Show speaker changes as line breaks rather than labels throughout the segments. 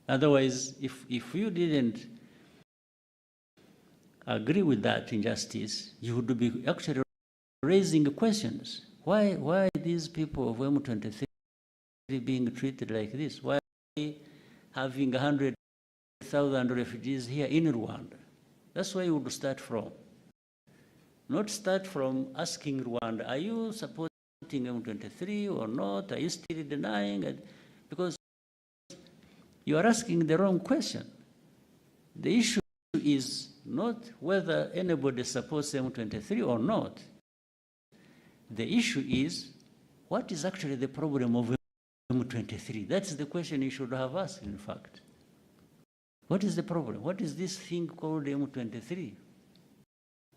Otherwise, if you didn't agree with that injustice, you would be actually raising questions. Why these people of M23 being treated like this? Why having 100,000 refugees here in Rwanda? That's where you would start from. Not start from asking Rwanda, are you supporting M23 or not? Are you still denying it? Because you are asking the wrong question. The issue is not whether anybody supports M23 or not. The issue is, what is actually the problem of M23? That's the question you should have asked, in fact. What is the problem? What is this thing called M23?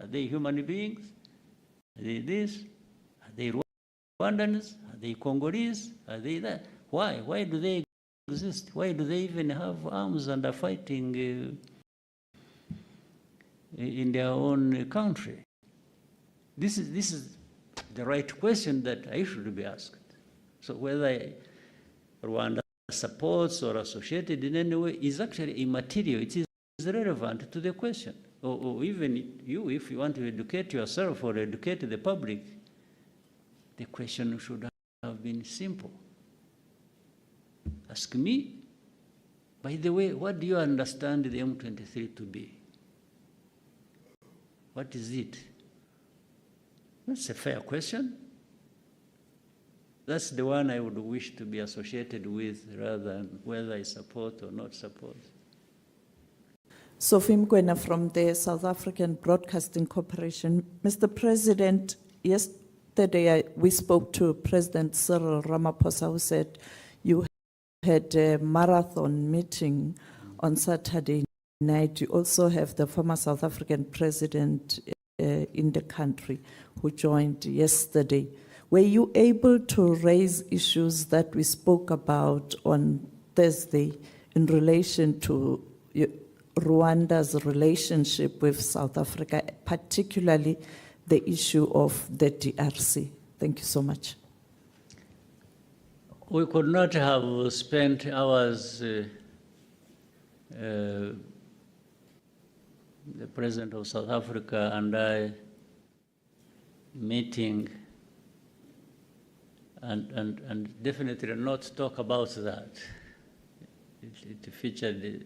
Are they human beings? Are they this? Are they Rwandans? Are they Congolese? Are they that? Why? Why do they exist? Why do they even have arms and are fighting in their own country? This is the right question that I should be asked. So whether Rwanda supports or associated in any way is actually immaterial. It is relevant to the question. Or even you, if you want to educate yourself or educate the public, the question should have been simple. Ask me, by the way, what do you understand the M23 to be? What is it? That's a fair question. That's the one I would wish to be associated with rather than whether I support or not support.
Sophie Mkwena from the South African Broadcasting Corporation. Mr. President, yesterday we spoke to President Cyril Ramaphosa, who said you had a marathon meeting on Saturday night. You also have the former South African president in the country who joined yesterday. Were you able to raise issues that we spoke about on Thursday in relation to Rwanda's relationship with South Africa, particularly the issue of the DRC? Thank you so much.
We could not have spent hours, the President of South Africa and I, meeting and definitely not talk about that. It featured,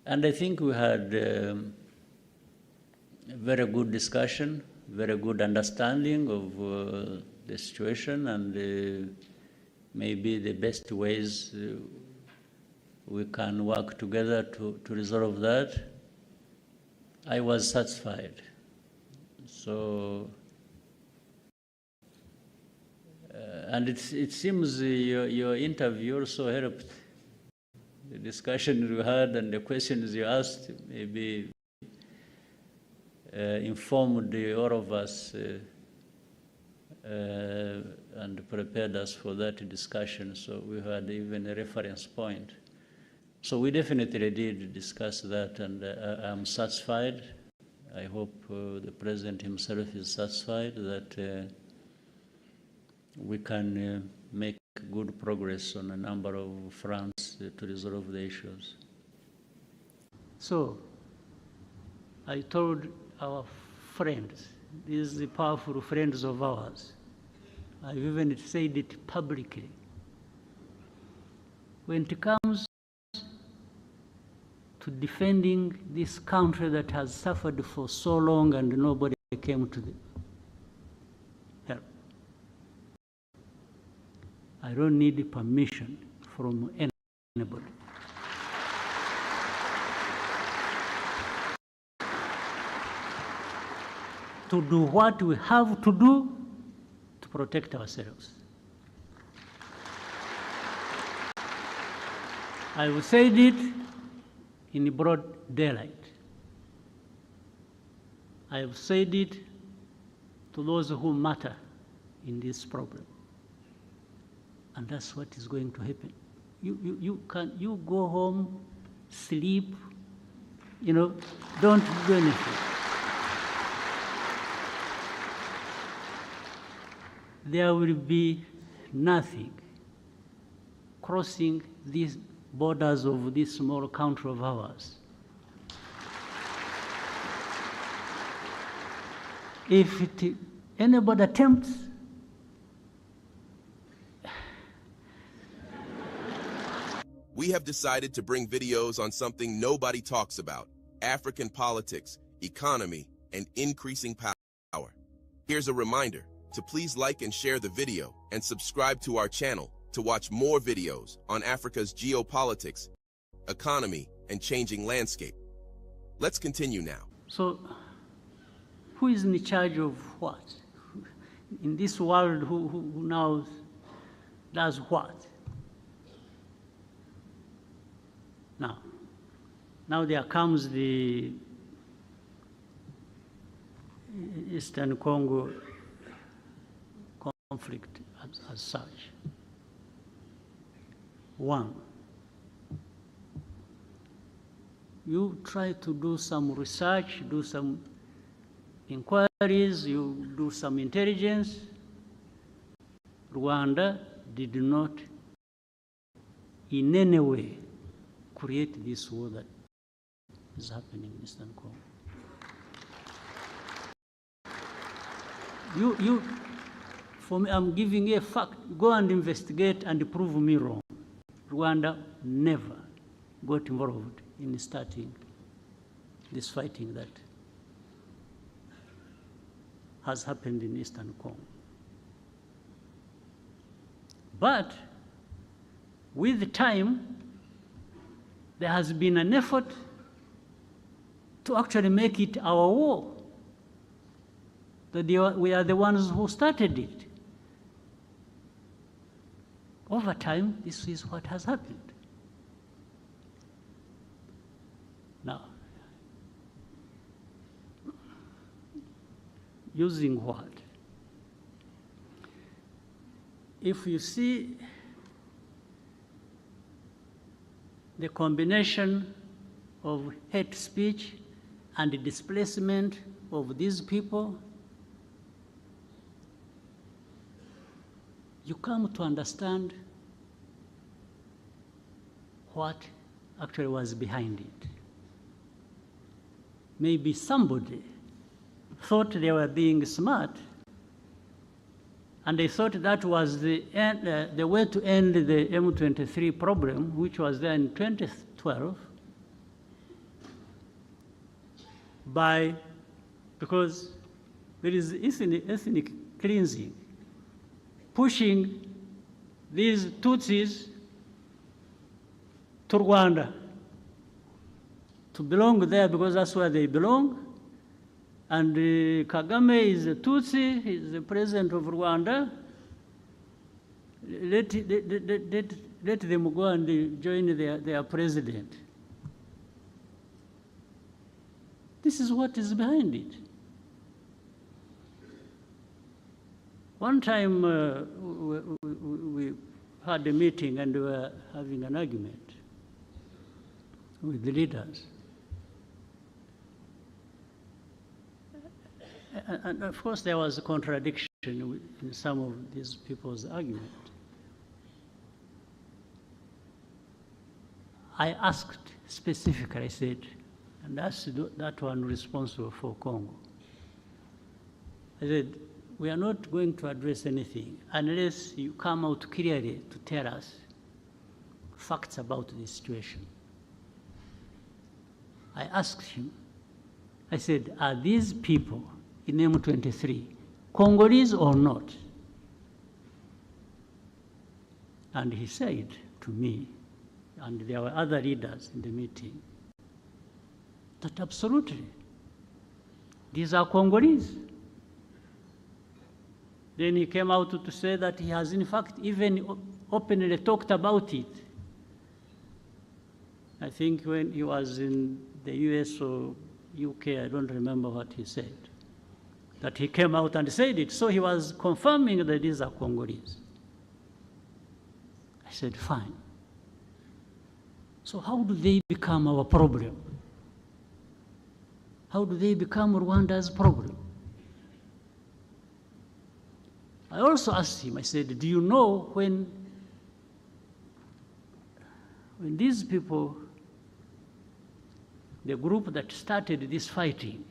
and I think we had a very good discussion, very good understanding of the situation and maybe the best ways we can work together to resolve that. I was satisfied. So, and it seems your interview also helped. The discussion you had and the questions you asked maybe informed all of us and prepared us for that discussion. So we had even a reference point. So we definitely did discuss that, and I'm satisfied. I hope the President himself is satisfied that we can make good progress on a number of fronts to resolve the issues. So I told our friends, these powerful friends of ours, I've even said it publicly, when it comes to defending this country that has suffered for so long and nobody came to the help, I don't need permission from anybody. To do what we have to do to protect ourselves. I will say it in broad daylight. I have said it to those who matter in this problem. And that's what is going to happen. You go home, sleep, don't do anything. There will be nothing crossing this borders of this small country of ours. If anybody attempts,
we have decided to bring videos on something nobody talks about: African politics, economy, and increasing power. Here's a reminder to please like and share the video and subscribe to our channel to watch more videos on Africa's geopolitics, economy, and changing landscape. Let's continue now.
So, who is in charge of what? In this world, who now does what? Now there comes the Eastern Congo conflict as such. One, you try to do some research, do some inquiries, you do some intelligence. Rwanda did not in any way create this war that is happening in Eastern Congo. For me, I'm giving a fact. Go and investigate and prove me wrong. Rwanda never got involved in starting this fighting that has happened in Eastern Congo. But with time, there has been an effort to actually make it our war. That we are the ones who started it. Over time, this is what has happened. Now, using what? If you see the combination of hate speech and the displacement of these people, you come to understand what actually was behind it. Maybe somebody thought they were being smart, and they thought that was the way to end the M23 problem, which was there in 2012, because there is ethnic cleansing, pushing these Tutsis to Rwanda, to belong there because that's where they belong. And Kagame is a Tutsi, he's the president of Rwanda. Let them go and join their president. This is what is behind it. One time we had a meeting and we were having an argument with the leaders. And of course there was a contradiction in some of these people's argument. I asked specifically, I said, and that's that one responsible for Congo. I said, we are not going to address anything unless you come out clearly to tell us facts about the situation. I asked him, I said, are these people in M23 Congolese or not? And he said to me, and there were other leaders in the meeting, that absolutely, these are Congolese. Then he came out to say that he has in fact even openly talked about it. I think when he was in the US or UK, I don't remember what he said, that he came out and said it. So he was confirming that these are Congolese. I said, fine. So how do they become our problem? How do they become Rwanda's problem? I also asked him, I said, do you know when when these people, the group that started this fighting,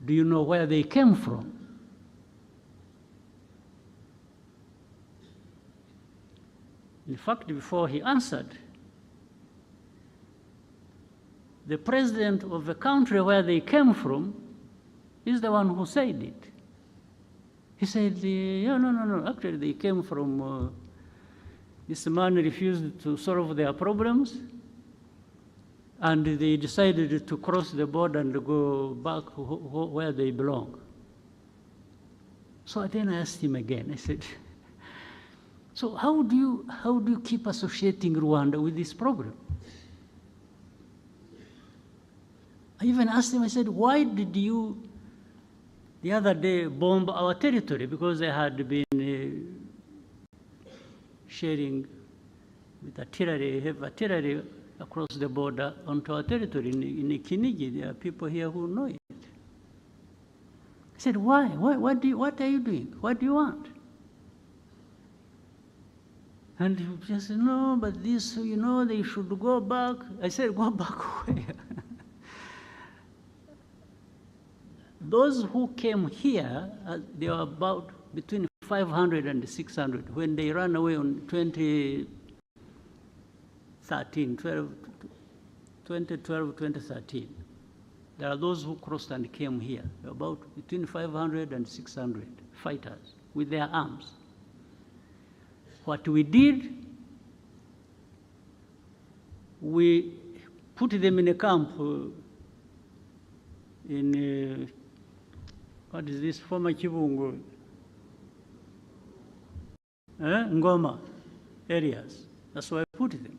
do you know where they came from? In fact, before he answered, the president of the country where they came from is the one who said it. He said, no, actually they came from, this man refused to solve their problems, and they decided to cross the border and go back where they belong. So then I asked him again, I said, so how do you keep associating Rwanda with this problem? I even asked him, I said, why did you, the other day, bomb our territory? Because they had been sharing with artillery, heavy artillery across the border onto our territory in Kinigi. There are people here who know it. I said, why? What are you doing? What do you want? And he just said, no, but this, they should go back. I said, go back where? Those who came here, they were about between 500 and 600 when they ran away on 2012, 2013. There are those who crossed and came here, about between 500 and 600 fighters with their arms. What we did, we put them in a camp in what is this, former Kibungo, Ngoma areas. That's why I put them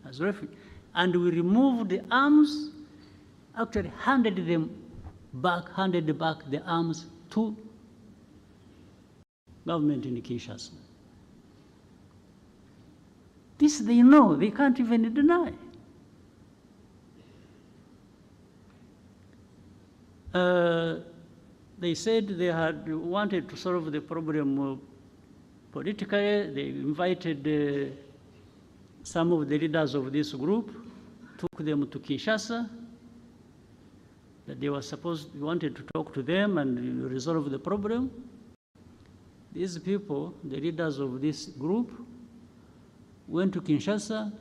as refugees. And we removed the arms, actually handed back the arms to government in Kinshasa. This they know, they can't even deny. They said they had wanted to solve the problem politically. They invited some of the leaders of this group, took them to Kinshasa, that they wanted to talk to them and resolve the problem. These people, the leaders of this group, went to Kinshasa.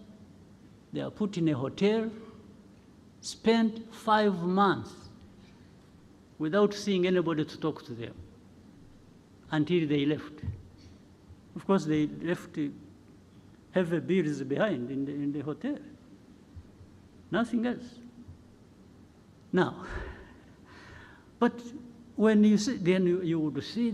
They are put in a hotel, spent 5 months without seeing anybody to talk to them until they left. Of course, they left heavy bills behind in the hotel. Nothing else. Now, but when you see, then you would see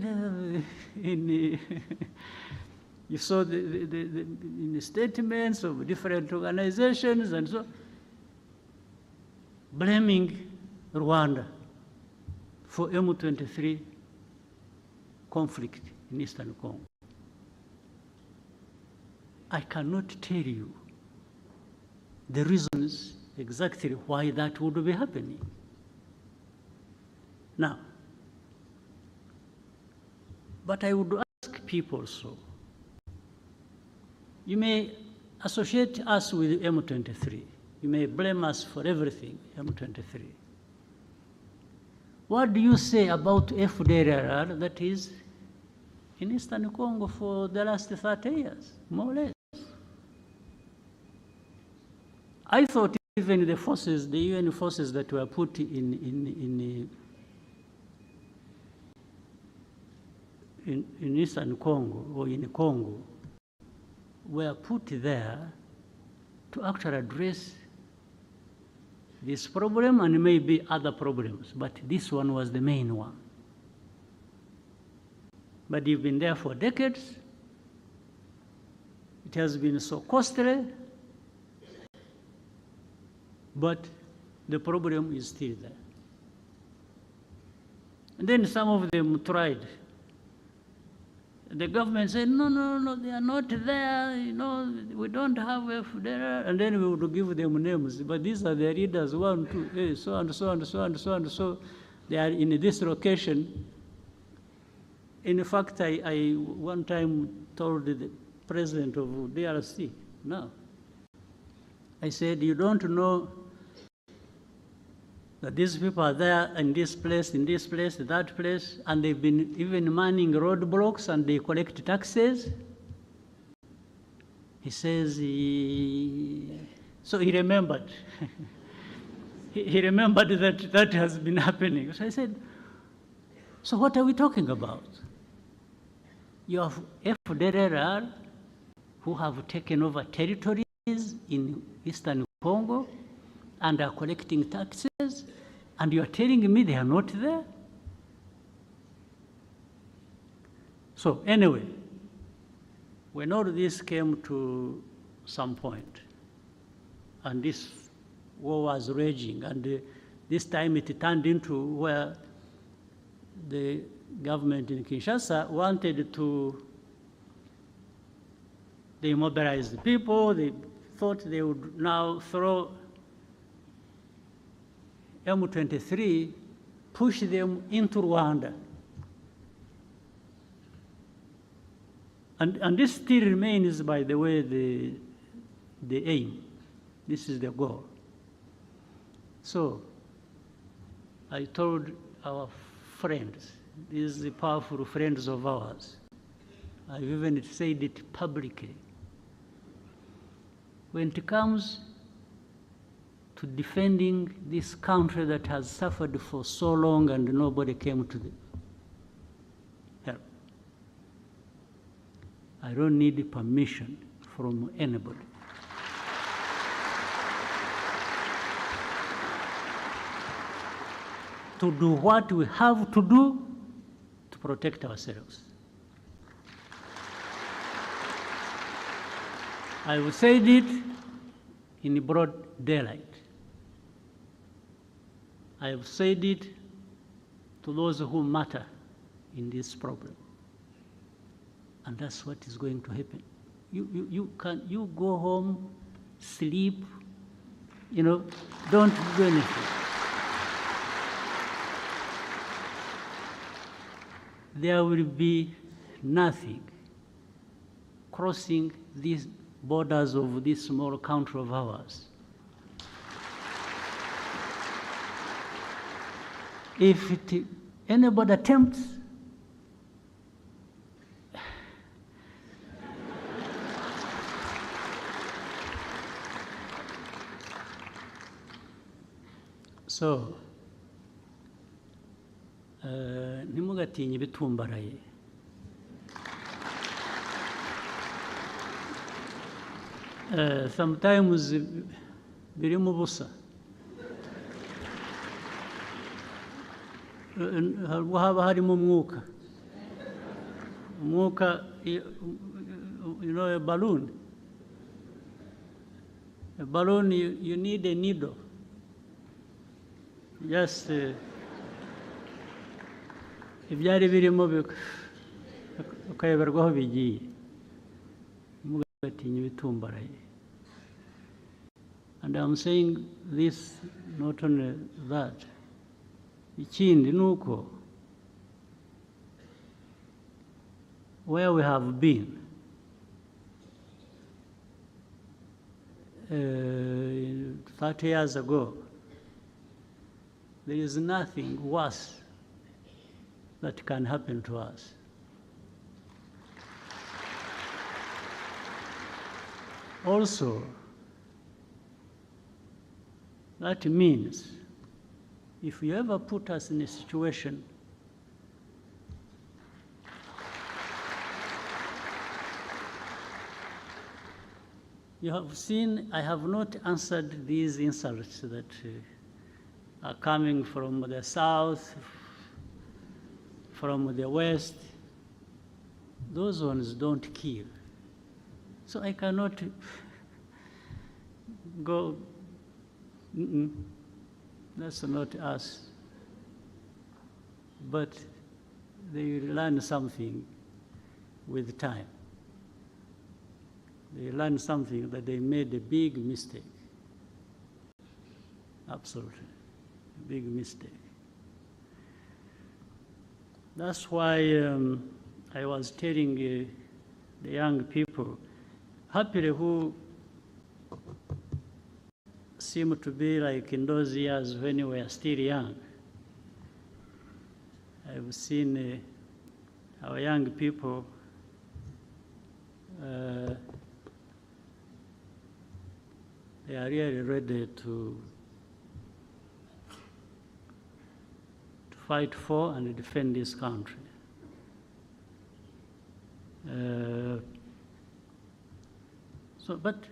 you saw in the statements of different organizations and so, blaming Rwanda for M23 conflict in Eastern Congo. I cannot tell you the reasons exactly why that would be happening. Now, but I would ask people so. You may associate us with M23. You may blame us for everything, M23. What do you say about FDLR that is in Eastern Congo for the last 30 years, more or less? I thought even the forces, the UN forces that were put in Eastern Congo or in Congo were put there to actually address this problem and maybe other problems, but this one was the main one. But you've been there for decades. It has been so costly, but the problem is still there. And then some of them tried. The government said, no, they are not there, we don't have FDLR, and then we would give them names. But these are the leaders, 1, 2, so and so and so and so and so. They are in this location. In fact, I one time told president of DRC. No. I said, you don't know that these people are there in this place, that place, and they've been even manning roadblocks and they collect taxes. He says, so he remembered. he remembered that that has been happening. So I said, so what are we talking about? You have FDLR who have taken over territories in Eastern Congo and are collecting taxes, and you are telling me they are not there? So anyway, when all this came to some point, and this war was raging, and this time it turned into where the government in Kinshasa wanted to demobilize the people. They thought they would now throw M23, push them into Rwanda. And this still remains, by the way, the aim. This is the goal. So I told our friends, these powerful friends of ours, I've even said it publicly, when it comes to defending this country that has suffered for so long and nobody came to the help, I don't need permission from anybody. To do what we have to do to protect ourselves. I have said it in broad daylight. I have said it to those who matter in this problem. And that's what is going to happen. You go home, sleep, don't do anything. There will be nothing crossing these borders of this small country of ours. If anybody attempts, so ntimugatinye ibitumbaraye. Sometimes birimo ubusa. Haba harimo umwuka. Umwuka, a balloon. A balloon, you need a needle. Just ibyari birimo ukayoberwaho bigiye. Mugatinya ibitumbaraye. And I'm saying this, not only that. Ikindi nuko, where we have been, 30 years ago, there is nothing worse that can happen to us. Also, that means if you ever put us in a situation you have seen, I have not answered these insults that are coming from the south, from the west. Those ones don't kill. So I cannot go, that's not us. But they learn something with time. They learn something that they made a big mistake. Absolutely, a big mistake. That's why I was telling the young people, happily who seem to be like in those years when we were still young. I've seen our young people they are really ready to fight for and defend this country. But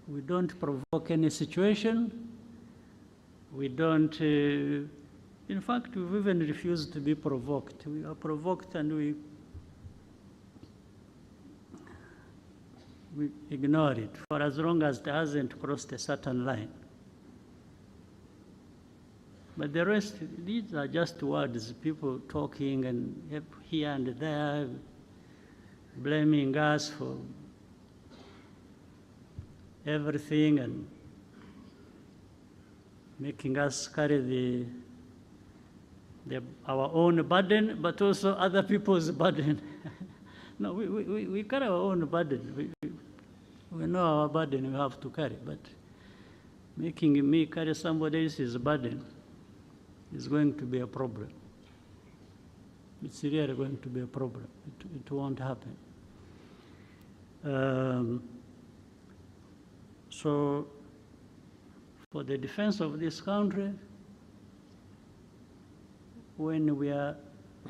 we don't provoke any situation. We don't, in fact, we've even refused to be provoked. We are provoked and we ignore it for as long as it hasn't crossed a certain line. But the rest, these are just words, people talking and here and there, blaming us for everything and making us carry our own burden, but also other people's burden. No, we carry our own burden. We know our burden we have to carry, but making me carry somebody else's burden is going to be a problem. It's really going to be a problem. It won't happen. So, for the defense of this country, when we are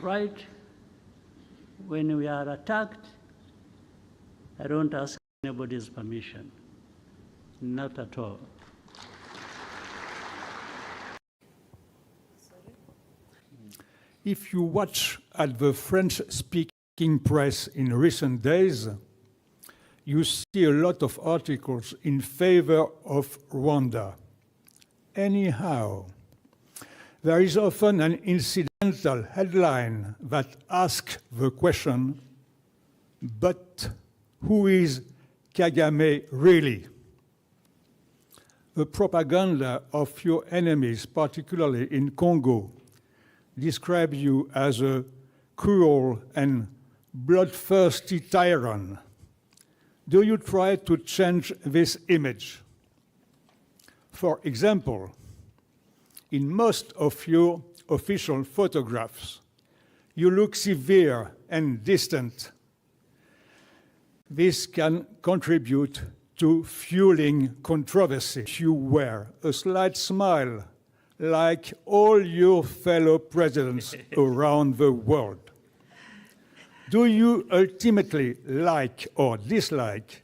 right, when we are attacked, I don't ask anybody's permission, not at all.
If you watch at the French-speaking press in recent days, you see a lot of articles in favor of Rwanda. Anyhow, there is often an incidental headline that asks the question, but who is Kagame really? The propaganda of your enemies, particularly in Congo, describe you as a cruel and bloodthirsty tyrant. Do you try to change this image? For example, in most of your official photographs, you look severe and distant. This can contribute to fueling controversy. If you wear a slight smile like all your fellow presidents around the world, do you ultimately like or dislike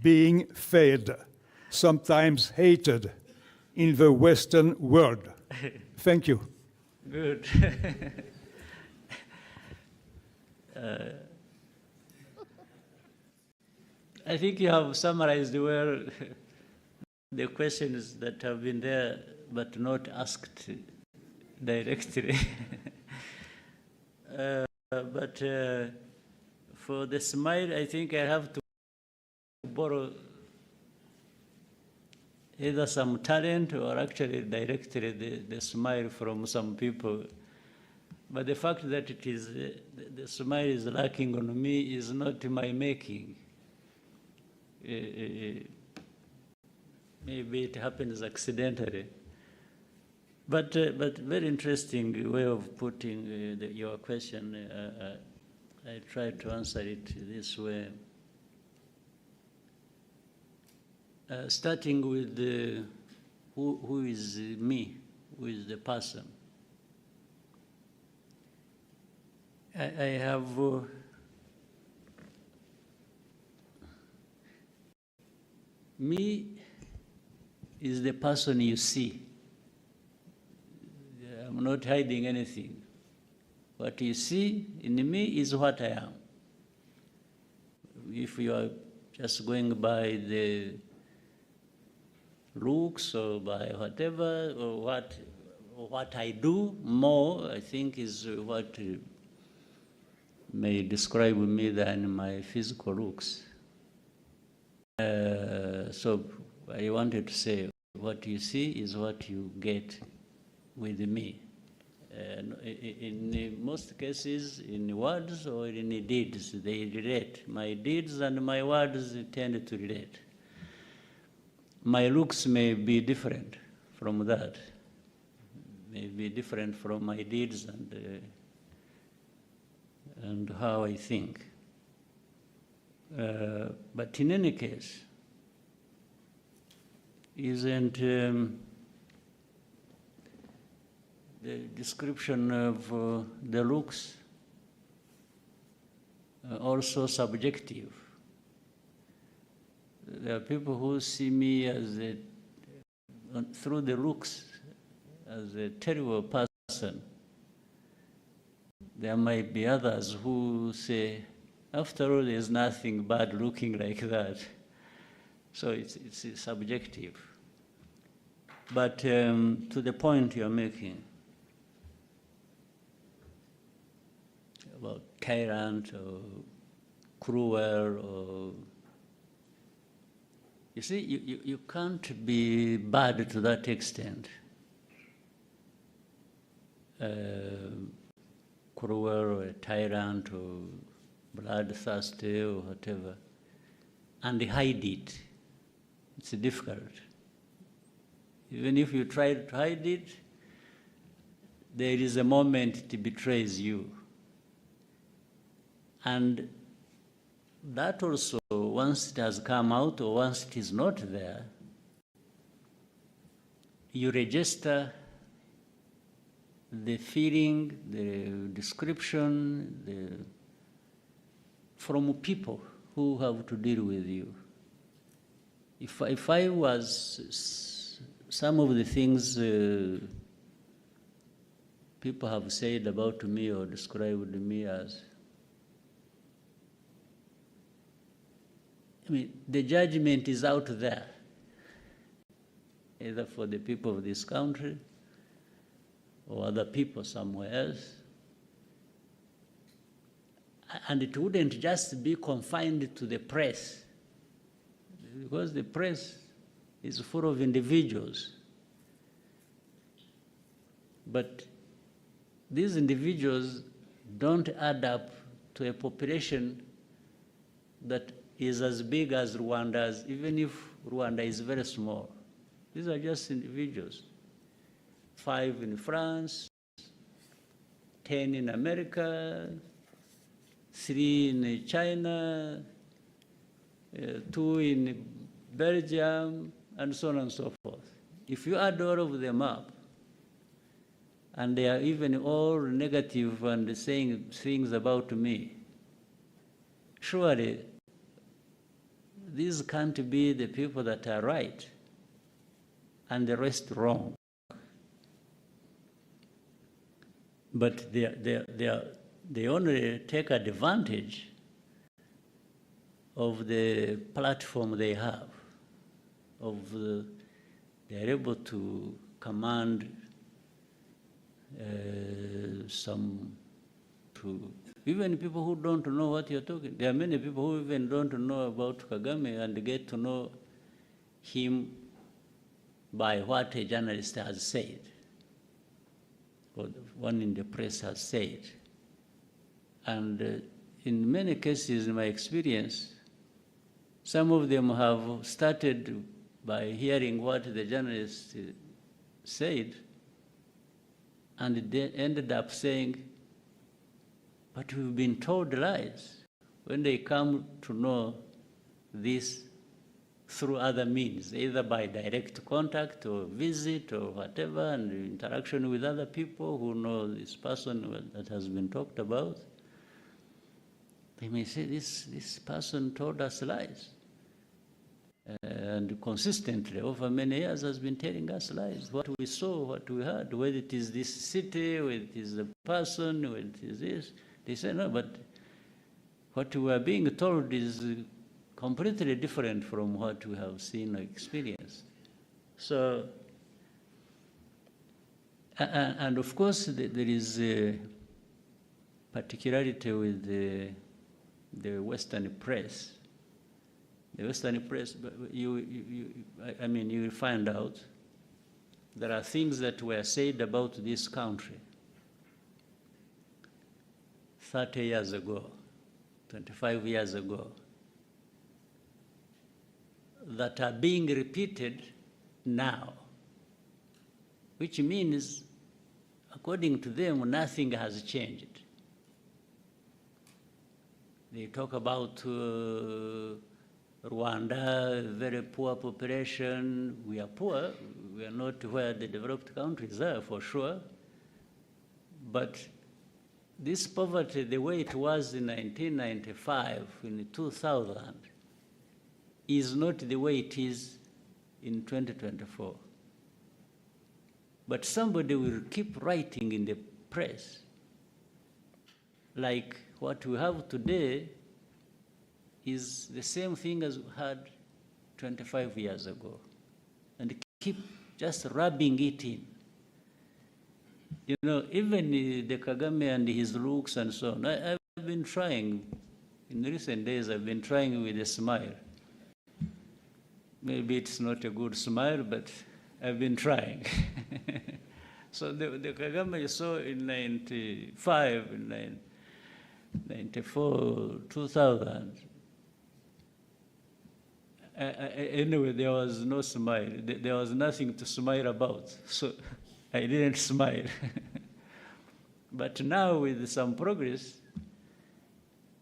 being fed, sometimes hated, in the Western world? Thank you.
Good. I think you have summarized well the questions that have been there but not asked directly. But for the smile, I think I have to borrow either some talent or actually directly the smile from some people. But the fact that it is the smile is lacking on me is not my making. Maybe it happens accidentally. But very interesting way of putting your question. I try to answer it this way. Starting with who is me, who is the person. I have me is the person you see. I'm not hiding anything. What you see in me is what I am. If you are just going by the looks or by whatever, or what I do more, I think is what may describe me than my physical looks. So I wanted to say, what you see is what you get with me. In most cases, in words or in deeds, they relate. My deeds and my words tend to relate. My looks may be different from that, may be different from my deeds and how I think. But in any case, isn't the description of the looks also subjective? There are people who see me as through the looks as a terrible person. There might be others who say, after all, there's nothing bad looking like that. So it's subjective. But to the point you're making about tyrant or cruel, or you see, you can't be bad to that extent. Cruel or a tyrant or bloodthirsty or whatever, and hide it. It's difficult. Even if you try to hide it, there is a moment it betrays you. And that also, once it has come out or once it is not there, you register the feeling, the description, from people who have to deal with you. If I was, some of the things people have said about me or described me as, I mean, the judgment is out there, either for the people of this country or other people somewhere else. And it wouldn't just be confined to the press, because the press is full of individuals. But these individuals don't add up to a population that is as big as Rwanda's, even if Rwanda is very small. These are just individuals. 5 in France, 10 in America, 3 in China, 2 in Belgium, and so on and so forth. If you add all of them up, and they are even all negative and saying things about me, surely these can't be the people that are right and the rest wrong. But they only take advantage of the platform they have, they're able to command even people who don't know what you're talking. There are many people who even don't know about Kagame and get to know him by what a journalist has said, or one in the press has said. And in many cases, in my experience, some of them have started by hearing what the journalist said, and they ended up saying, but we've been told lies, when they come to know this through other means, either by direct contact or visit or whatever, and interaction with other people who know this person that has been talked about. They may say, this person told us lies. And consistently, over many years, has been telling us lies. What we saw, what we heard, whether it is this city, whether it is the person, whether it is this. They say, no, but what we are being told is completely different from what we have seen or experienced. So, and of course, there is a particularity with the Western press. The Western press, I mean, you will find out there are things that were said about this country 30 years ago, 25 years ago, that are being repeated now, which means, according to them, nothing has changed. They talk about Rwanda, very poor population. We are poor. We are not where the developed countries are, for sure. But this poverty, the way it was in 1995, in 2000, is not the way it is in 2024. But somebody will keep writing in the press, like what we have today is the same thing as we had 25 years ago, and keep just rubbing it in. You know, even the Kagame and his looks and so on, I've been trying, in recent days, I've been trying with a smile. Maybe it's not a good smile, but I've been trying. So the Kagame you saw in 95, in 94, 2000, anyway, there was no smile. There was nothing to smile about. So I didn't smile. But now with some progress,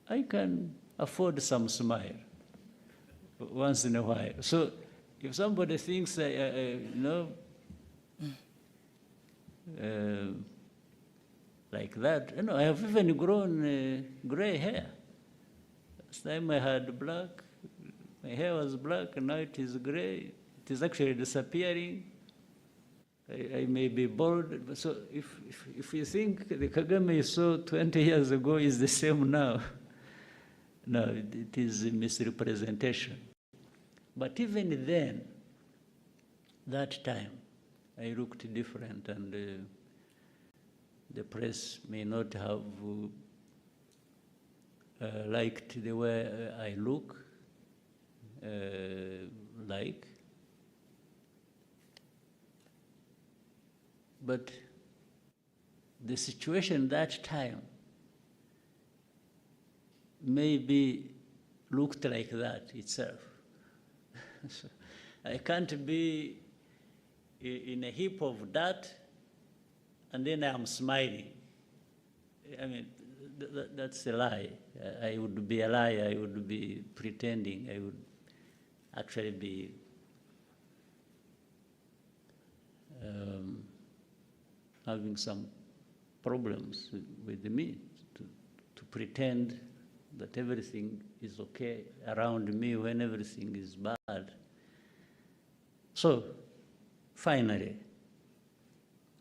I can afford some smile once in a while. So if somebody thinks, like that, I have even grown gray hair. Last time I had black, my hair was black, and now it is gray. It is actually disappearing. I may be bald, but so if you think the Kagame you saw 20 years ago is the same now, no, it is a misrepresentation. But even then, that time, I looked different, and the press may not have liked the way I look, but the situation that time maybe looked like that itself. So I can't be in a heap of dirt and then I'm smiling. I mean, that's a lie. I would be a liar. I would be pretending. I would actually be having some problems with me to pretend that everything is okay around me when everything is bad. So, finally,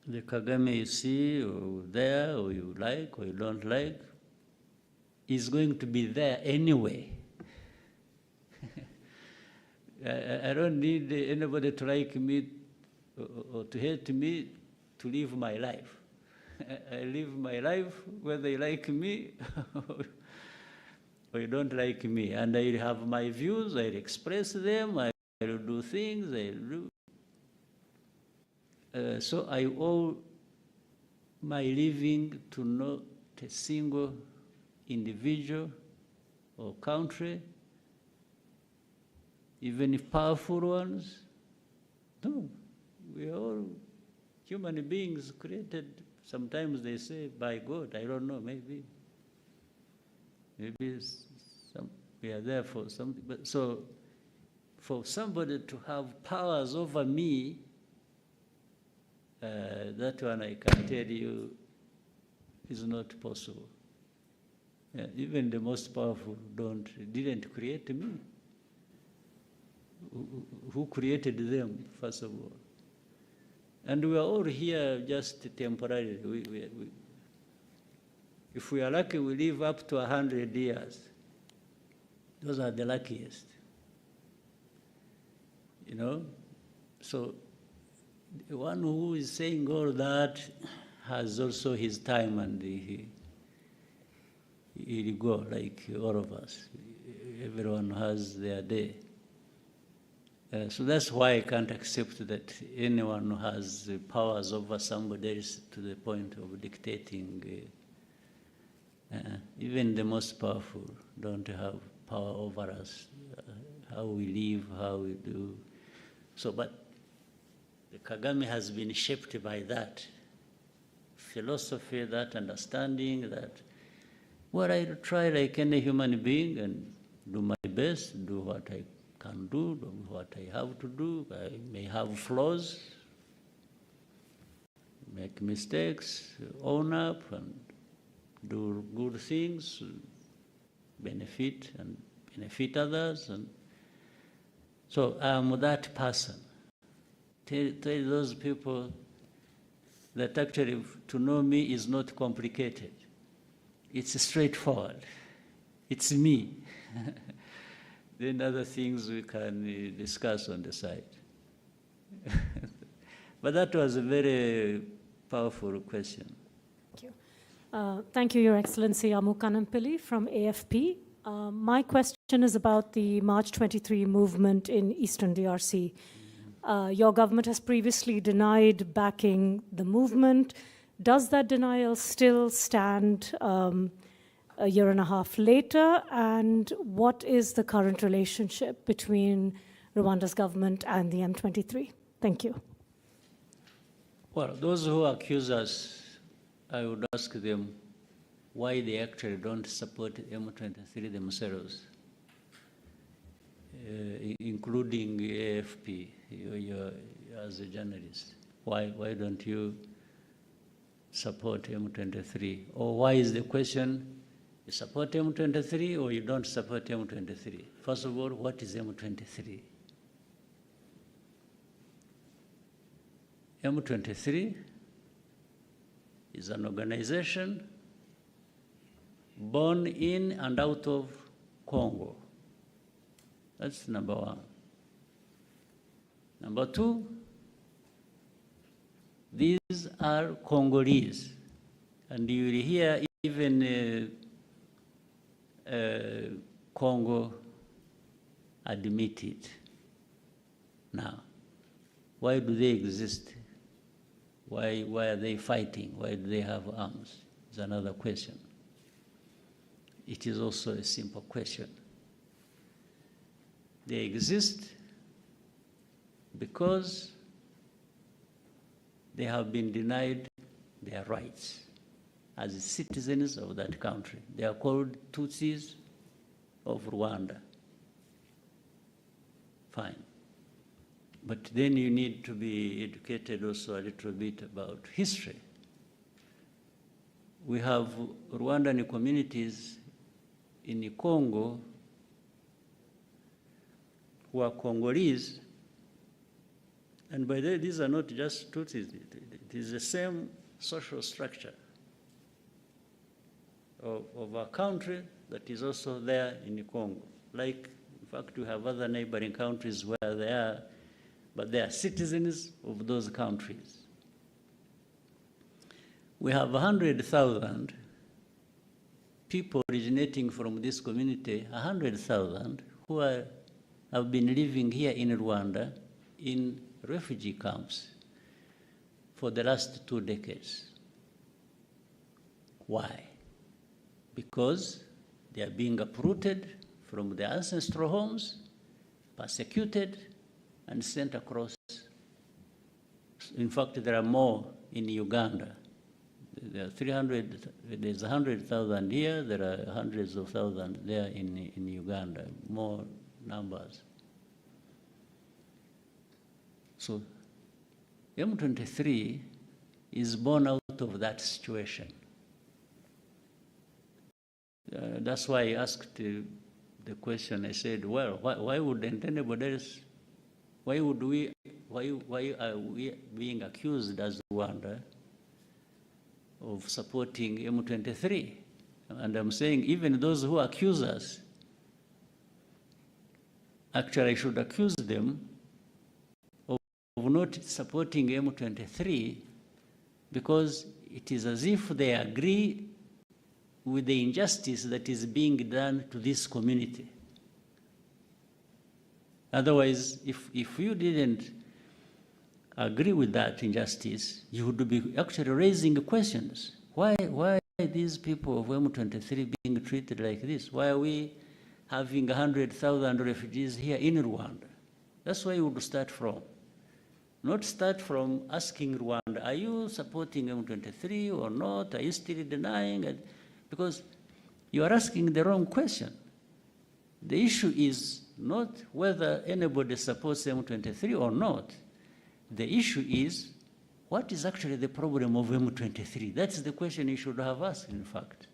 the Kagame you see, or there, or you like, or you don't like, is going to be there anyway. I don't need anybody to like me or to hate me to live my life. I live my life whether you like me or you don't like me. And I have my views, I express them, I will do things, I do. So I owe my living to not a single individual or country, even if powerful ones. No, we are all human beings created, sometimes they say, by God. I don't know, maybe we are there for something. But so for somebody to have powers over me, that one I can tell you is not possible. Even the most powerful didn't create me. Who created them, first of all? And we are all here just temporarily. If we are lucky, we live up to 100 years. Those are the luckiest. So the one who is saying all that has also his time, and he'll go like all of us. Everyone has their day. So that's why I can't accept that anyone who has powers over somebody else to the point of dictating Even the most powerful don't have power over us, how we live, how we do. So, but the Kagame has been shaped by that philosophy, that understanding, that well, I try like any human being and do my best, do what I can do what I have to do. I may have flaws, make mistakes, own up and do good things, benefit others. And so I'm that person. Tell those people that actually to know me is not complicated. It's straightforward. It's me. Then other things we can discuss on the side. But that was a very powerful question.
Thank you. Thank you, Your Excellency Amu Kanampili from AFP. My question is about the March 23 movement in Eastern DRC. Your government has previously denied backing the movement. Does that denial still stand a year and a half later? And what is the current relationship between Rwanda's government and the M23? Thank you.
Well, those who accuse us, I would ask them why they actually don't support M23 themselves, including AFP, you as a journalist. Why don't you support M23? Or why is the question, you support M23 or you don't support M23? First of all, what is M23? M23 is an organization born in and out of Congo. That's number one. Number two, these are Congolese. And you will hear even Congo admit it. Now, why do they exist? Why are they fighting? Why do they have arms? Is another question. It is also a simple question. They exist because they have been denied their rights as citizens of that country. They are called Tutsis of Rwanda. Fine. But then you need to be educated also a little bit about history. We have Rwandan communities in Congo who are Congolese, and by the way, these are not just Tutsis. It is the same social structure of a country that is also there in Congo. Like, in fact, we have other neighboring countries where they are, but they are citizens of those countries. We have 100,000 people originating from this community, 100,000 who have been living here in Rwanda in refugee camps for the last 2 decades. Why? Because they are being uprooted from their ancestral homes, persecuted, and sent across. In fact, there are more in Uganda. There are 300, there's 100,000 here, there are hundreds of thousands there in Uganda, more numbers. So M23 is born out of that situation. That's why I asked the question. I said, well, why wouldn't anybody else, why are we being accused as Rwanda of supporting M23? And I'm saying even those who accuse us, actually I should accuse them of not supporting M23 because it is as if they agree with the injustice that is being done to this community. Otherwise, if you didn't agree with that injustice, you would be actually raising questions. Why these people of M23 being treated like this? Why are we having 100,000 refugees here in Rwanda? That's where you would start from. Not start from asking Rwanda, are you supporting M23 or not? Are you still denying it? Because you are asking the wrong question. The issue is not whether anybody supports M23 or not. The issue is, what is actually the problem of M23? That's the question you should have asked, in fact.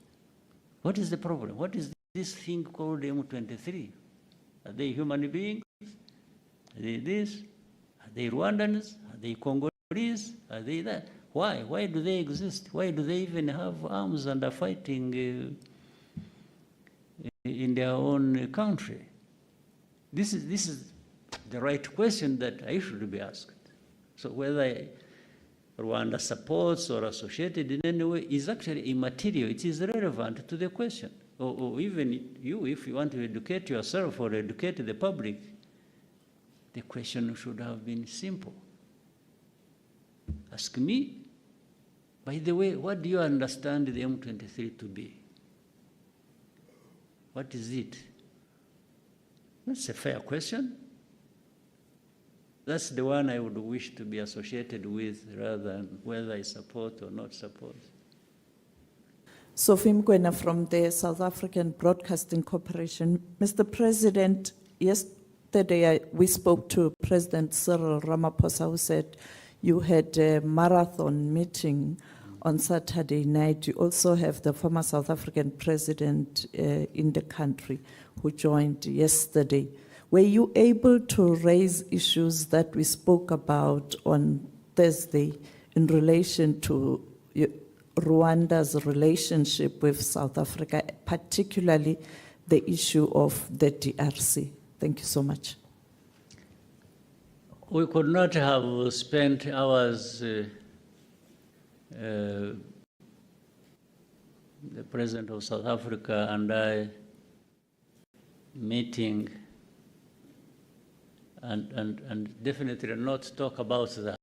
What is the problem? What is this thing called M23? Are they human beings? Are they this? Are they Rwandans? Are they Congolese? Are they that? Why? Why do they exist? Why do they even have arms and are fighting in their own country? This is the right question that I should be asked. So whether Rwanda supports or associated in any way is actually immaterial. It is irrelevant to the question. Or even you, if you want to educate yourself or educate the public, the question should have been simple. Ask me, by the way, what do you understand the M23 to be? What is it? That's a fair question. That's the one I would wish to be associated with rather than whether I support or not support.
Sophie Mkwena from the South African Broadcasting Corporation. Mr. President, yesterday we spoke to President Cyril Ramaphosa, who said you had a marathon meeting on Saturday night. You also have the former South African president in the country who joined yesterday. Were you able to raise issues that we spoke about on Thursday in relation to Rwanda's relationship with South Africa, particularly the issue of the DRC? Thank you so much.
We could not have spent hours, the President of South Africa and I, meeting and definitely not talk about that.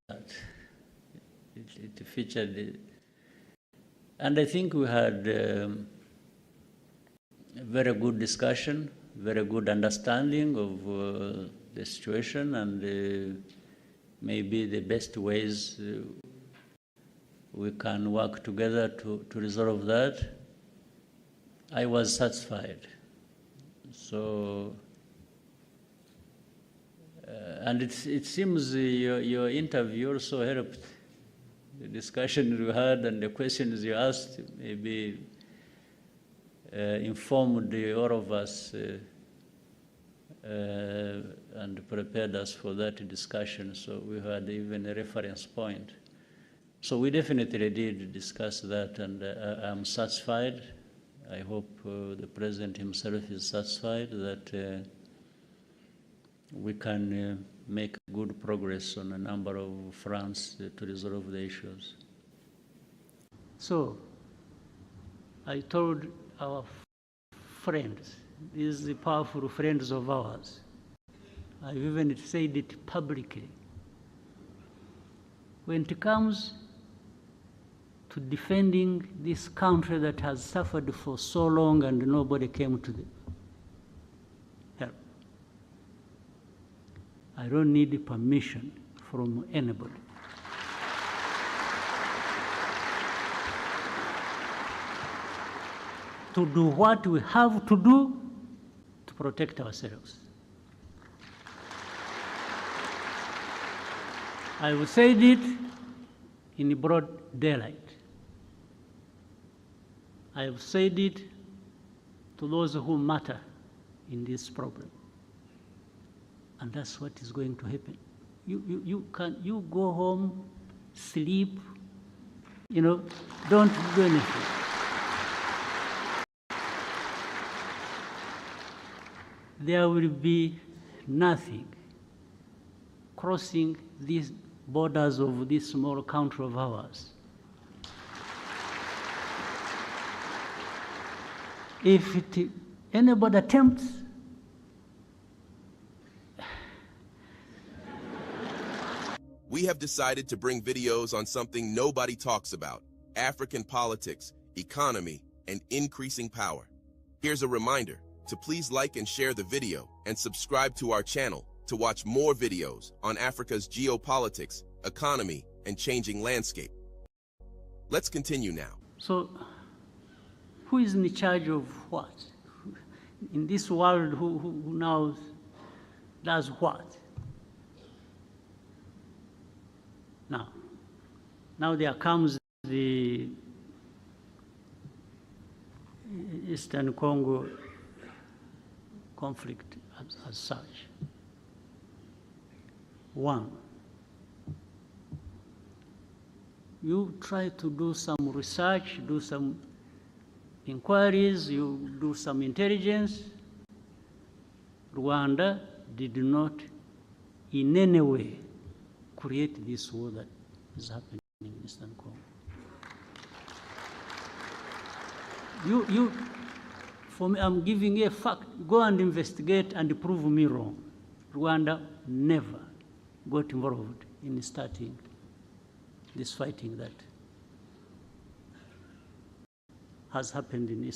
It featured, and I think we had a very good discussion, very good understanding of the situation and maybe the best ways we can work together to resolve that. I was satisfied. So, and it seems your interview also helped. The discussion you had and the questions you asked maybe informed all of us and prepared us for that discussion. So we had even a reference point. So we definitely did discuss that, and I'm satisfied. I hope the President himself is satisfied that we can make good progress on a number of fronts to resolve the issues. So I told our friends, these powerful friends of ours, I've even said it publicly, when it comes to defending this country that has suffered for so long and nobody came to the help, I don't need permission from anybody. To do what we have to do to protect ourselves. I will say it in broad daylight. I have said it to those who matter in this problem. And that's what is going to happen. You go home, sleep, don't do anything. There will be nothing crossing these borders of this small country of ours. If anybody attempts,
we have decided to bring videos on something nobody talks about: African politics, economy, and increasing power. Here's a reminder to please like and share the video and subscribe to our channel to watch more videos on Africa's geopolitics, economy, and changing landscape. Let's continue now.
So, who is in charge of what? In this world, who now does what? Now there comes the Eastern Congo conflict as such. One, you try to do some research, do some inquiries, you do some intelligence. Rwanda did not in any way create this war that is happening in Eastern Congo. For me, I'm giving you a fact. Go and investigate and prove me wrong. Rwanda never got involved in starting this fighting that has happened in Eastern